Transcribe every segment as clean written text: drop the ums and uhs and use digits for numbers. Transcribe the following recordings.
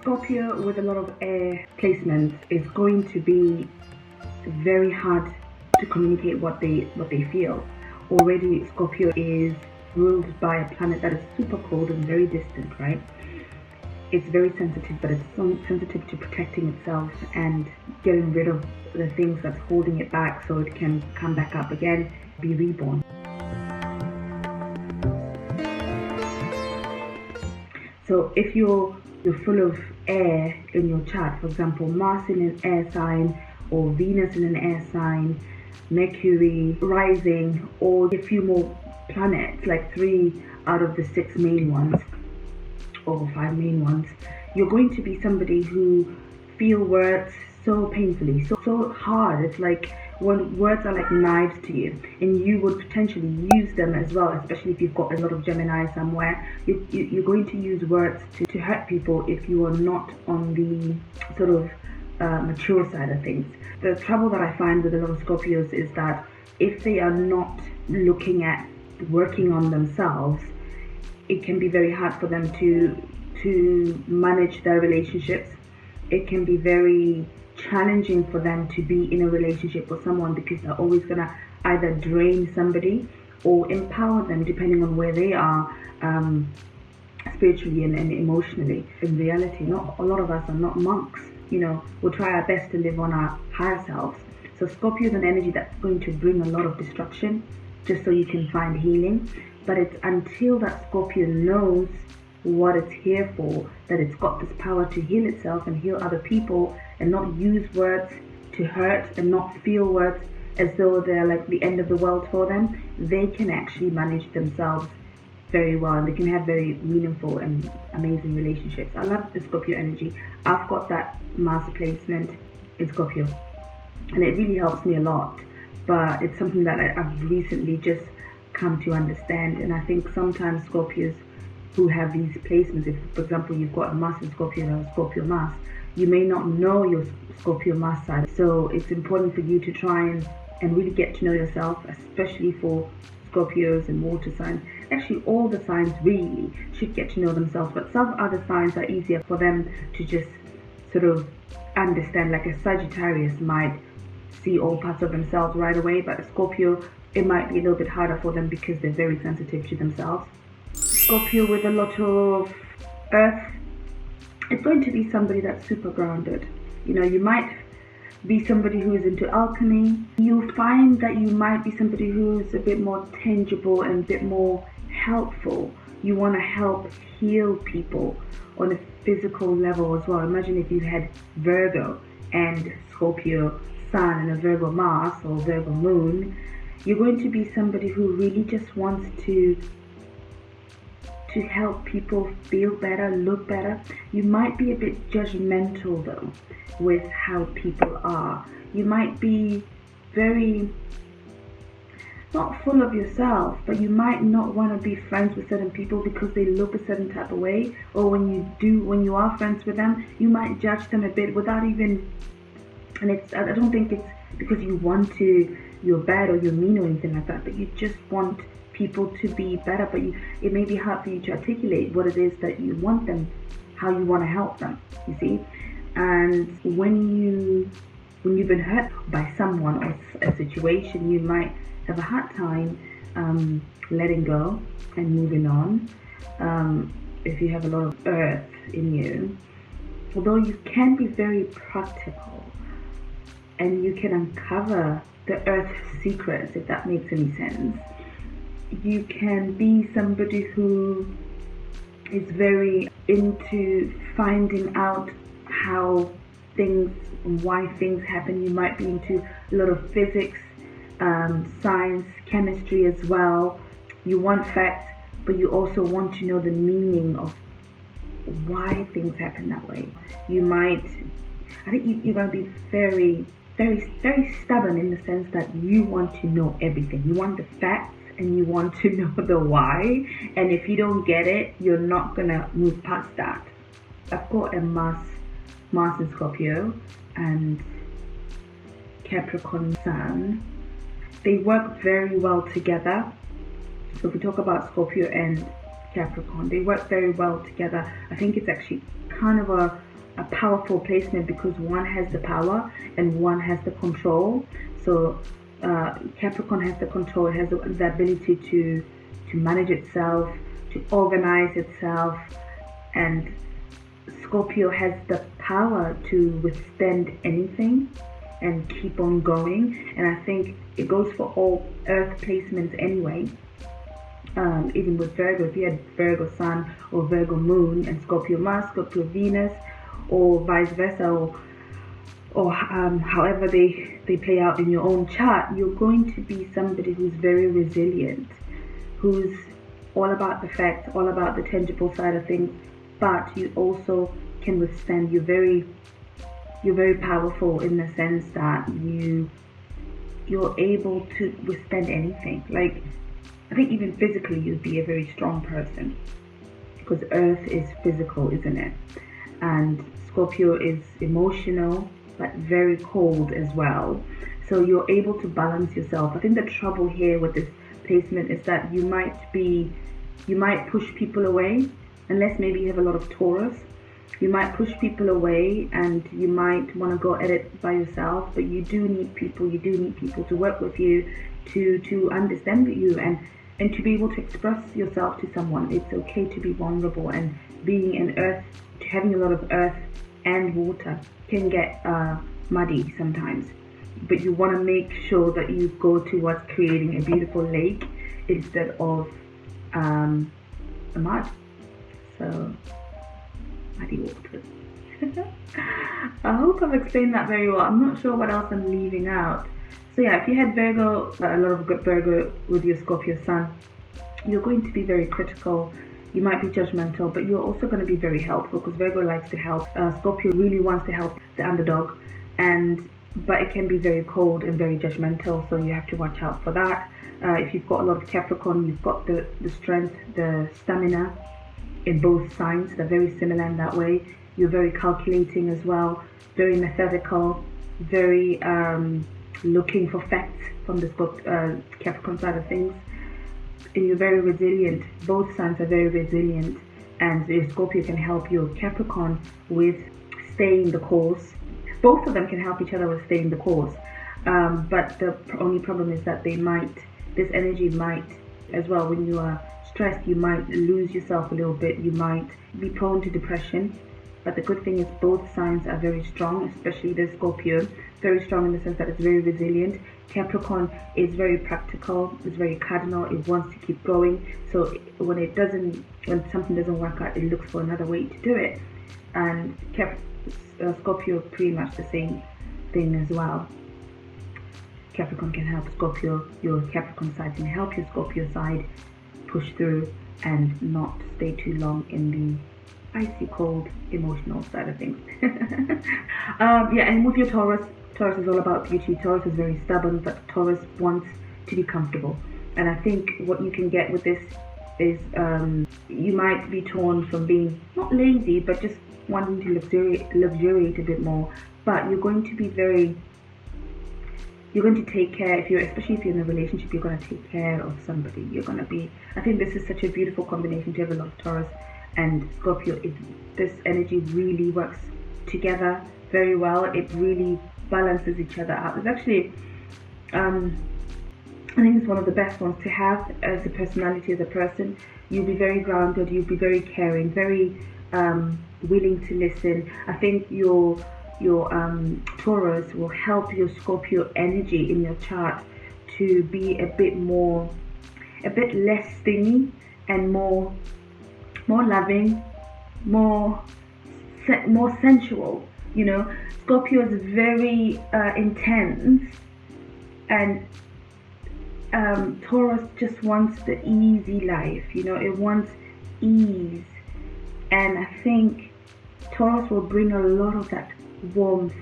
Scorpio with a lot of air placements is going to be very hard to communicate what they feel. Already Scorpio is ruled by a planet that is super cold and very distant, right? It's very sensitive, but it's so sensitive to protecting itself and getting rid of the things that's holding it back so it can come back up again, be reborn. So if you're full of air in your chart, for example, Mars in an air sign or Venus in an air sign, Mercury rising, or a few more planets, like 3 out of the 6 main ones or 5 main ones, you're going to be somebody who feel words so painfully, so hard. It's like when words are like knives to you, and you would potentially use them as well, especially if you've got a lot of Gemini somewhere. You're going to use words to hurt people if you are not on the sort of mature side of things. The trouble that I find with a lot of Scorpios is that if they are not looking at working on themselves, it can be very hard for them to manage their relationships. It can be very challenging for them to be in a relationship with someone because they're always gonna either drain somebody or empower them, depending on where they are spiritually and emotionally. In reality, not a lot of us are not monks. You know, we'll try our best to live on our higher selves. So Scorpio is an energy that's going to bring a lot of destruction just so you can find healing. But it's until that Scorpio knows what it's here for, that it's got this power to heal itself and heal other people, and not use words to hurt and not feel words as though they're like the end of the world for them, they can actually manage themselves very well, and they can have very meaningful and amazing relationships. I love the Scorpio energy. I've got that Mars placement in Scorpio, and it really helps me a lot, but it's something that I've recently just come to understand. And I think sometimes Scorpios who have these placements, if for example you've got a Mars in Scorpio or a Scorpio Mars, you may not know your Scorpio Mars side. So it's important for you to try and really get to know yourself, especially for Scorpios and water signs. Actually, all the signs really should get to know themselves, but some other signs are easier for them to just sort of understand. Like a Sagittarius might see all parts of themselves right away, but a Scorpio, it might be a little bit harder for them because they're very sensitive to themselves. Scorpio with a lot of earth, it's going to be somebody that's super grounded. You know, you might be somebody who is into alchemy. You'll find that you might be somebody who's a bit more tangible and a bit more helpful. You want to help heal people on a physical level as well. Imagine if you had Virgo and Scorpio Sun and a Virgo Mars or Virgo Moon. You're going to be somebody who really just wants to help people feel better, look better. You might be a bit judgmental though with how people are. You might be very, not full of yourself, but you might not want to be friends with certain people because they look a certain type of way, or when you are friends with them, you might judge them a bit without even, and I don't think it's because you're bad or you're mean or anything like that, but you just want people to be better, but it may be hard for you to articulate what it is that you want them, how you want to help them, you see. And when you've been hurt by someone or a situation, you might have a hard time letting go and moving on. If you have a lot of earth in you, although you can be very practical and you can uncover the earth secrets, if that makes any sense. You can be somebody who is very into finding out how things, why things happen. You might be into a lot of physics, science, chemistry as well. You want facts, but you also want to know the meaning of why things happen that way. I think you're going to be very, very, very stubborn in the sense that you want to know everything. You want the facts and you want to know the why. And if you don't get it, you're not going to move past that. I've got a Mars in Scorpio and Capricorn Sun. They work very well together. So if we talk about Scorpio and Capricorn, they work very well together. I think it's actually kind of a powerful placement because one has the power and one has the control. So Capricorn has the control, it has the ability to manage itself, to organize itself, and Scorpio has the power to withstand anything and keep on going. And I think it goes for all earth placements anyway. Even with Virgo, if you had Virgo Sun or Virgo Moon and Scorpio Mars, Scorpio Venus, or vice versa, or however they play out in your own chart, you're going to be somebody who's very resilient, who's all about the facts, all about the tangible side of things, but you also can withstand. You're very powerful in the sense that you're able to withstand anything. Like, I think even physically you'd be a very strong person, because Earth is physical, isn't it? And Scorpio is emotional but very cold as well. So you're able to balance yourself. I think the trouble here with this placement is that you might push people away, unless maybe you have a lot of Taurus. You might push people away and you might want to go at it by yourself, but you do need people to work with you, to understand you, and to be able to express yourself to someone. It's okay to be vulnerable, and being an earth, having a lot of earth and water can get muddy sometimes, but you want to make sure that you go towards creating a beautiful lake instead of a mud. So muddy waters. I hope I've explained that very well. I'm not sure what else I'm leaving out. So yeah, if you had Virgo, a lot of good Virgo with your Scorpio Sun, you're going to be very critical. You might be judgmental, but you're also going to be very helpful, because Virgo likes to help. Scorpio really wants to help the underdog, but it can be very cold and very judgmental, so you have to watch out for that. If you've got a lot of Capricorn, you've got the strength, the stamina in both signs. They're very similar in that way. You're very calculating as well, very methodical, very looking for facts from the Capricorn side of things. And you're very resilient. Both signs are very resilient, and your Scorpio can help your Capricorn with staying the course. Both of them can help each other with staying the course, but the only problem is that this energy might as well, when you are stressed, you might lose yourself a little bit. You might be prone to depression. But the good thing is both signs are very strong, especially the Scorpio, very strong in the sense that it's very resilient. Capricorn is very practical, it's very cardinal, it wants to keep going. So when something doesn't work out, it looks for another way to do it. And Scorpio, pretty much the same thing as well. Capricorn can help Scorpio, your Capricorn side can help your Scorpio side push through and not stay too long in the icy cold emotional side of things. Yeah, and with your Taurus is all about beauty. Taurus is very stubborn, but Taurus wants to be comfortable. And I think what you can get with this is you might be torn from being not lazy, but just wanting to luxuriate a bit more. But you're going to take care, especially if you're in a relationship, you're going to take care of somebody. I think this is such a beautiful combination to have a lot of Taurus and Scorpio. This energy really works together very well. It really balances each other out. It's actually, I think it's one of the best ones to have as a personality, as a person. You'll be very grounded, you'll be very caring, very willing to listen. I think your Taurus will help your Scorpio energy in your chart to be a bit less stingy and more loving, more sensual. Scorpio is very intense, and Taurus just wants the easy life. It wants ease, and I think Taurus will bring a lot of that warmth,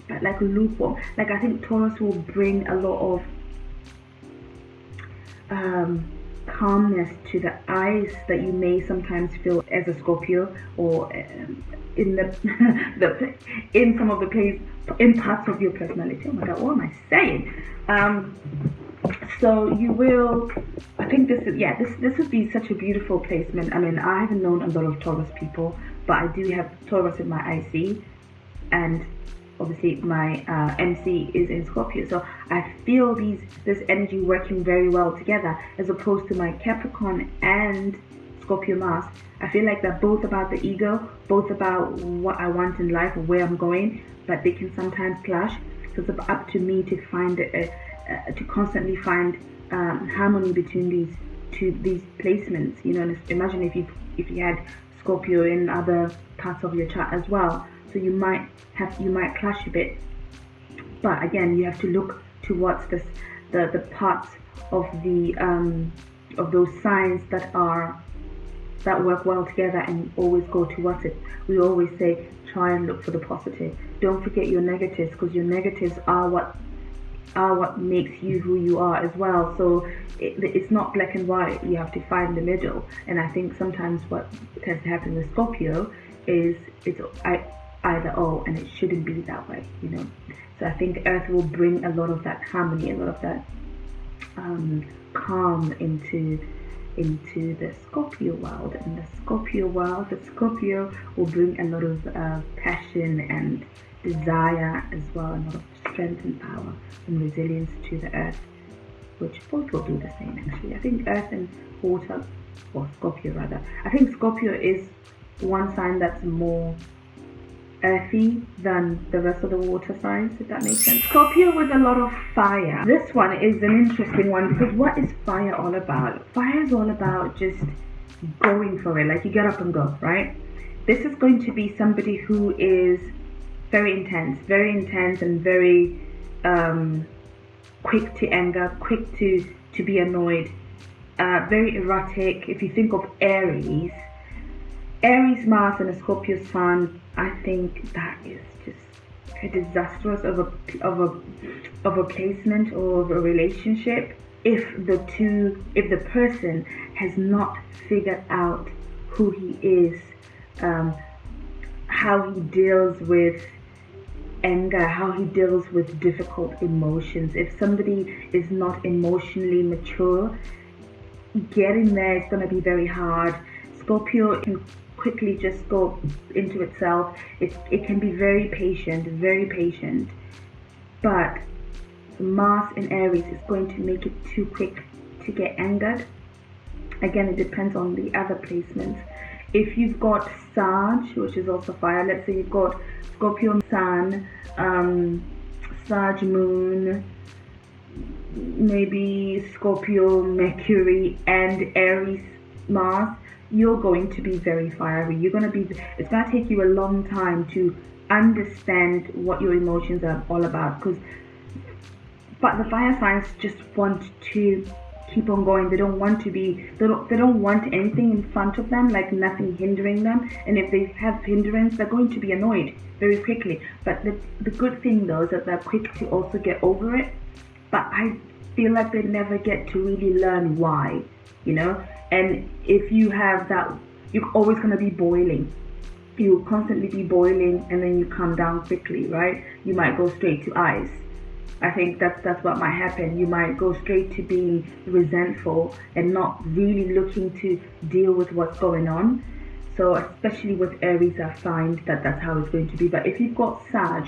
but like lukewarm. Like, I think Taurus will bring a lot of calmness to the ice that you may sometimes feel as a Scorpio, or in in parts of your personality. Oh my God, what am I saying? So you will, I think this would be such a beautiful placement. I mean, I haven't known a lot of Taurus people, but I do have Taurus in my IC, and obviously my MC is in Scorpio. So I feel this energy working very well together, as opposed to my Capricorn and Scorpio Mars. I feel like they're both about the ego, both about what I want in life or where I'm going, but they can sometimes clash. So it's up to me to find to constantly find harmony between these placements. You know, and imagine if you had Scorpio in other parts of your chart as well. So you might clash a bit. But again, you have to look towards the parts of those signs that work well together, and always go towards it. We always say try and look for the positive. Don't forget your negatives, because your negatives are what makes you who you are as well. So it's not black and white. You have to find the middle. And I think sometimes what tends to happen with Scorpio is it's either or, and it shouldn't be that way, you know. So I think Earth will bring a lot of that harmony, a lot of that calm into the Scorpio world. And the Scorpio will bring a lot of passion and desire as well, a lot of strength and power and resilience to the Earth, which both will do the same actually. I think Earth and water, or Scorpio rather, I think Scorpio is one sign that's more earthy than the rest of the water signs, if that makes sense. Scorpio with a lot of fire. This one is an interesting one, because what is fire all about? Fire is all about just going for it, like you get up and go, right? This is going to be somebody who is very intense and very quick to anger, quick to be annoyed, very erratic. If you think of Aries Mars and a Scorpio Sun, I think that is just a disastrous of a placement or of a relationship if the person has not figured out who he is, how he deals with anger, how he deals with difficult emotions. If somebody is not emotionally mature, getting there is going to be very hard. Scorpio can quickly just go into itself. It can be very patient, but Mars in Aries is going to make it too quick to get angered. Again, it depends on the other placements. If you've got Sag, which is also fire, let's say you've got Scorpio Sun, Sag Moon, maybe Scorpio Mercury and Aries Mars, you're going to be very fiery. It's going to take you a long time to understand what your emotions are all about, but the fire signs just want to keep on going. They don't want anything in front of them, like nothing hindering them. And if they have hindrance, they're going to be annoyed very quickly. But the good thing though is that they're quick to also get over it. But I feel like they never get to really learn why, you know. And if you have that, you're always going to be boiling. You'll constantly be boiling, and then you come down quickly, right? You might go straight to ice. I think that's what might happen. You might go straight to being resentful and not really looking to deal with what's going on. So especially with Aries, I find that's how it's going to be. But if you've got Sag,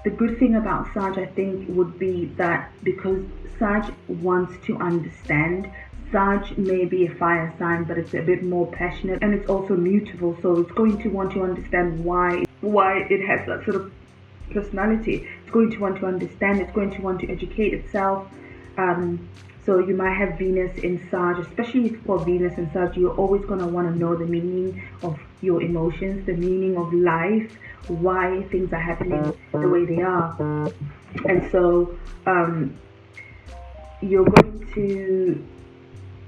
the good thing about Sag, I think, would be that because Sag wants to understand. Sag may be a fire sign, but it's a bit more passionate, and it's also mutable. So it's going to want to understand why it has that sort of personality. It's going to want to understand. It's going to want to educate itself. So you might have Venus in Sag, especially if you've got Venus in Sag. You're always going to want to know the meaning of your emotions, the meaning of life, why things are happening the way they are. And so you're going to,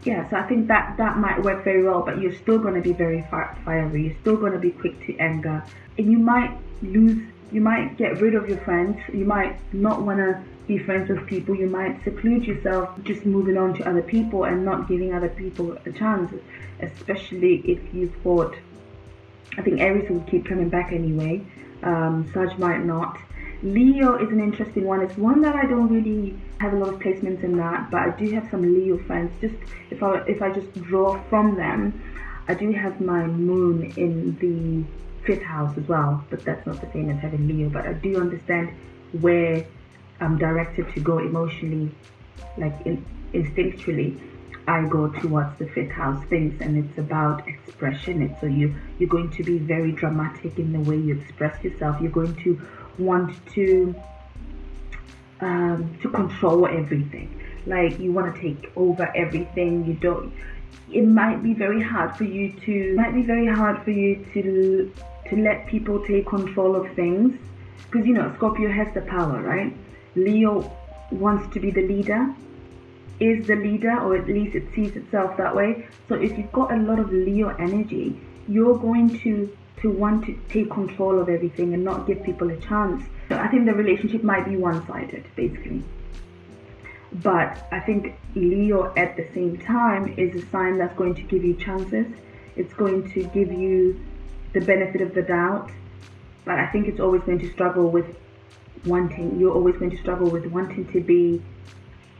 so I think that might work very well. But you're still going to be very fiery. You're still going to be quick to anger, and you might get rid of your friends. You might not want to be friends with people. You might seclude yourself, just moving on to other people and not giving other people a chance, especially if you've got, I think Aries will keep coming back anyway. Sag might not. Leo is an interesting one. It's one that I don't really have a lot of placements in that, but I do have some Leo friends. Just if I just draw from them, I do have my moon in the fifth house as well, but that's not the same as having Leo. But I do understand where I'm directed to go emotionally, like instinctually. I go towards the fifth house things, and it's about expression. So you're going to be very dramatic in the way you express yourself. You're going to want to control everything. Like, you want to take over everything. You don't. It might be very hard for you to. To let people take control of things, because Scorpio has the power, right? Leo wants to be the leader, is the leader, or at least it sees itself that way. So if you've got a lot of Leo energy, you're going to want to take control of everything and not give people a chance. So I think the relationship might be one-sided, basically. But I think Leo at the same time is a sign that's going to give you chances. It's going to give you the benefit of the doubt. But I think it's always going to struggle with you're always going to struggle with wanting to be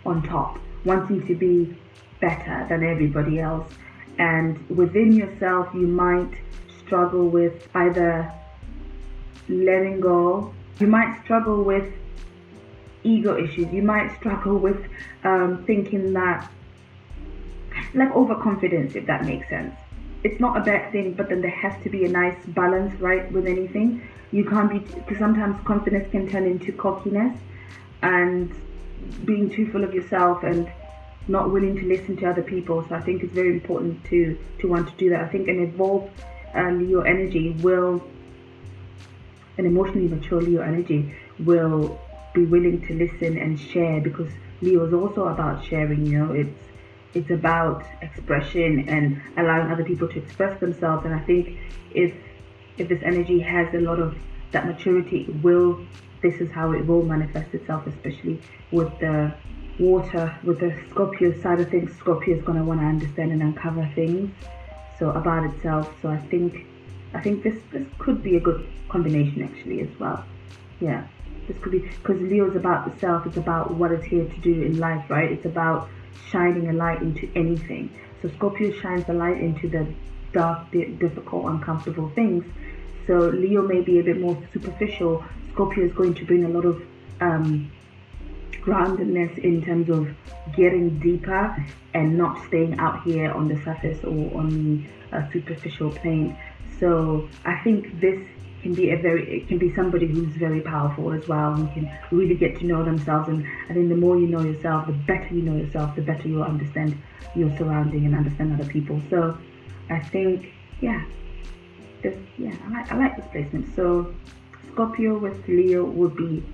on top, wanting to be better than everybody else. And within yourself, you might struggle with either letting go. You might struggle with ego issues. You might struggle with thinking that, like, overconfidence, if that makes sense. It's not a bad thing, but then there has to be a nice balance, right, with anything. You can't be, because sometimes confidence can turn into cockiness and being too full of yourself and not willing to listen to other people. So I think it's very important to want to do that. I think an evolved Leo energy an emotionally mature Leo energy will be willing to listen and share, because Leo is also about sharing. It's about expression and allowing other people to express themselves. And I think if this energy has a lot of that maturity, this is how it will manifest itself, especially with the water, with the Scorpio side of things. Scorpio is going to want to understand and uncover things about itself. So I think this could be a good combination, actually, as well. Yeah, this could be, because Leo is about the self. It's about what it's here to do in life, right? It's about shining a light into anything. So Scorpio shines a light into the dark, difficult, uncomfortable things. So Leo may be a bit more superficial. Scorpio is going to bring a lot of groundedness in terms of getting deeper and not staying out here on the surface or on the superficial plane. So I think this can be somebody who's very powerful as well, who can really get to know themselves. And I think the more you know yourself, the better you know yourself, the better you'll understand your surrounding and understand other people. So I think, I like this placement. So Scorpio with Leo would be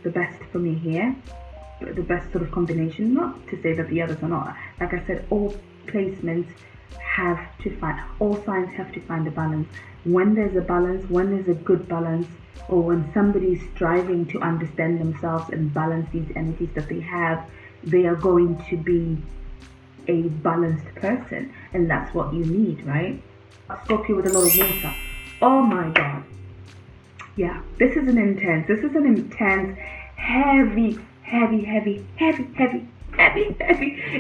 the best for me here, the best sort of combination. Not to say that the others are not. Like I said, all placements all signs have to find a balance. When there's a balance, when there's a good balance, or when somebody's striving to understand themselves and balance these energies that they have, they are going to be a balanced person, and that's what you need, right? Scorpio with a lot of water. Oh my god. Yeah, this is an intense, heavy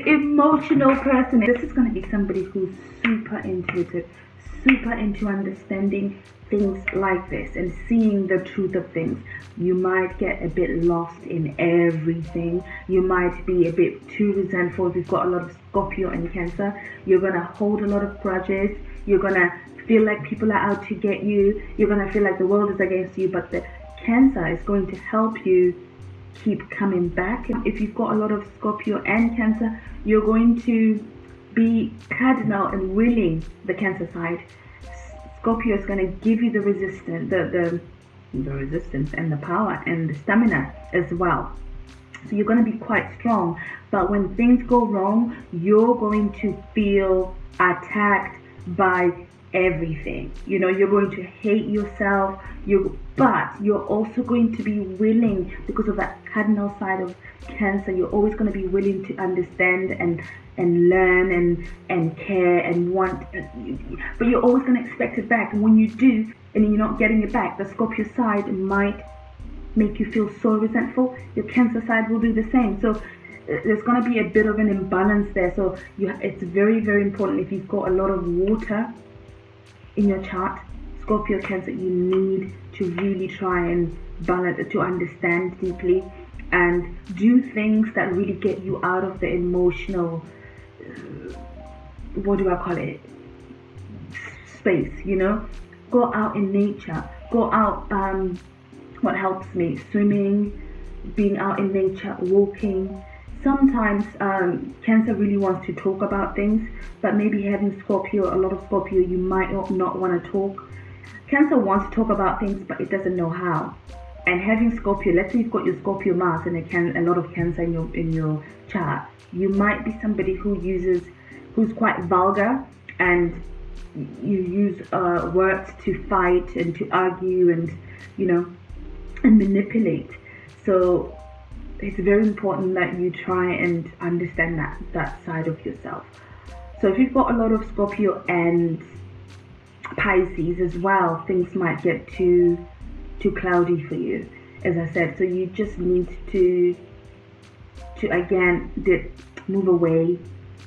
emotional person. This is going to be somebody who's super intuitive, super into understanding things like this and seeing the truth of things. You might get a bit lost in everything. You might be a bit too resentful if you've got a lot of Scorpio and Cancer. You're going to hold a lot of grudges. You're going to feel like people are out to get you. You're going to feel like the world is against you. But the Cancer is going to help you keep coming back. If you've got a lot of Scorpio and Cancer, you're going to be cardinal and willing the Cancer side. Scorpio is going to give you the resistance, the resistance and the power and the stamina as well. So you're going to be quite strong. But when things go wrong, you're going to feel attacked by everything. You're going to hate yourself. But you're also going to be willing, because of that cardinal side of Cancer, you're always going to be willing to understand and learn and care and want, but you're always going to expect it back. And when you do and you're not getting it back, the Scorpio side might make you feel so resentful. Your Cancer side will do the same. So there's going to be a bit of an imbalance there. So it's very, very important. If you've got a lot of water in your chart, Scorpio, Cancer, you need to really try and balance, to understand deeply and do things that really get you out of the emotional, what do I call it, space, you know. Go out in nature, go out, what helps me, swimming, being out in nature, walking. Sometimes Cancer really wants to talk about things, but maybe having Scorpio, a lot of Scorpio, you might not want to talk. Cancer wants to talk about things, but it doesn't know how. And having Scorpio, let's say you've got your Scorpio Mars and a lot of Cancer in your chart, you might be somebody who's quite vulgar, and you use words to fight and to argue and, you know, and manipulate. So it's very important that you try and understand that side of yourself. So if you've got a lot of Scorpio and Pisces as well, things might get too cloudy for you, as I said. So you just need to again move away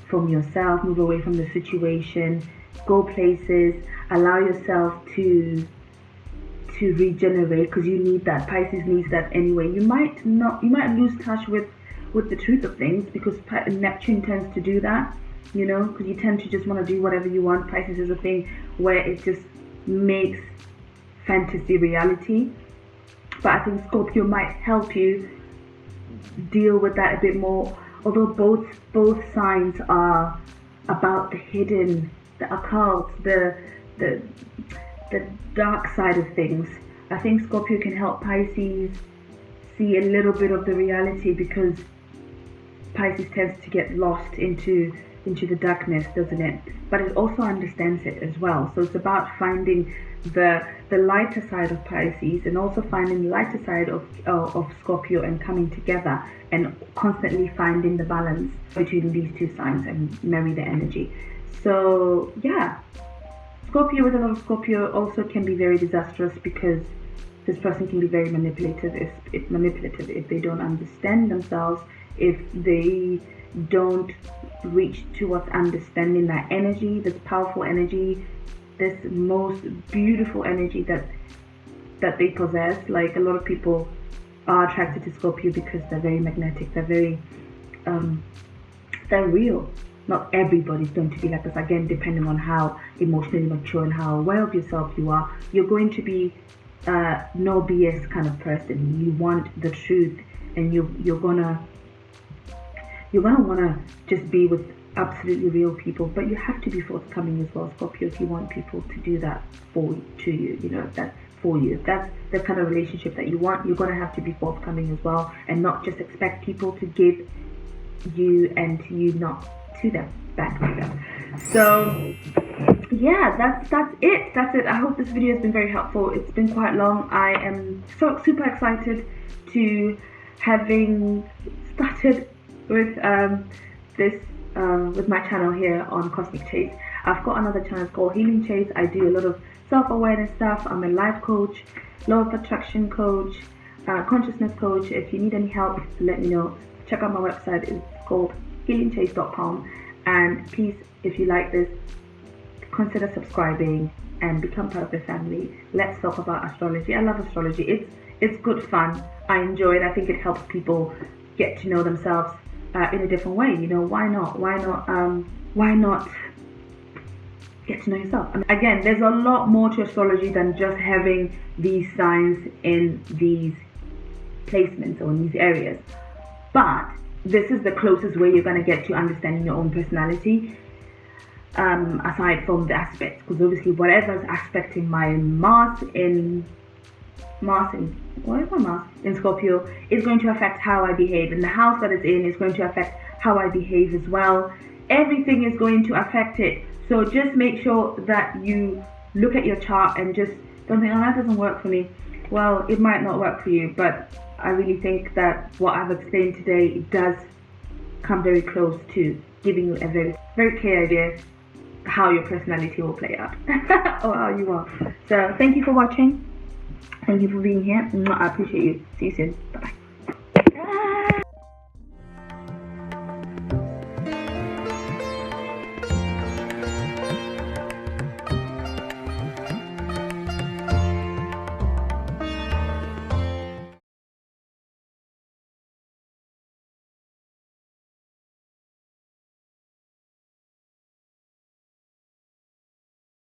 from yourself, move away from the situation, go places, allow yourself to regenerate, because you need that. Pisces needs that anyway. You might lose touch with the truth of things, because Neptune tends to do that, you know, because you tend to just want to do whatever you want. Pisces is a thing where it just makes fantasy reality. But I think Scorpio might help you deal with that a bit more, although both signs are about the hidden, the occult, the dark side of things. I think Scorpio can help Pisces see a little bit of the reality, because Pisces tends to get lost into the darkness, doesn't it? But it also understands it as well. So it's about finding the lighter side of Pisces, and also finding the lighter side of Scorpio, and coming together and constantly finding the balance between these two signs and marry the energy. So yeah, Scorpio with a lot of Scorpio also can be very disastrous, because this person can be very manipulative if they don't understand themselves, if they don't reach towards understanding that energy, this powerful energy, this most beautiful energy that they possess. Like, a lot of people are attracted to Scorpio because they're very magnetic, they're very they're real. Not everybody's going to be like this. Again, depending on how emotionally mature and how aware of yourself you are, you're going to be no BS kind of person. You want the truth, and you're gonna want to just be with absolutely real people. But you have to be forthcoming as well, Scorpio, if you want people to do that to you, you know, that for you. If that's the kind of relationship that you want, you're going to have to be forthcoming as well, and not just expect people to give you and you not to them, back to them. So yeah, that's it. I hope this video has been very helpful. It's been quite long. I am so super excited to having started with this with my channel here on Cosmic Chase. I've got another channel called Healing Chase. I do a lot of self-awareness stuff. I'm a life coach, law of attraction coach, consciousness coach. If you need any help, let me know. Check out my website. It's called healingchase.com. And please, if you like this, consider subscribing and become part of the family. Let's talk about astrology. I love astrology. It's good fun. I enjoy it. I think it helps people get to know themselves in a different way. You know, why not get to know yourself? I mean, again, there's a lot more to astrology than just having these signs in these placements or in these areas, but this is the closest way you're going to get to understanding your own personality, aside from the aspects, because obviously whatever's aspecting my Mars in Scorpio is going to affect how I behave, and the house that it's in is going to affect how I behave as well. Everything is going to affect it. So just make sure that you look at your chart and just don't think, oh, that doesn't work for me. Well, it might not work for you, but I really think that what I've explained today does come very close to giving you a very, very clear idea how your personality will play out or how you are. So thank you for watching. Thank you for being here. I appreciate you. See you soon. Bye-bye.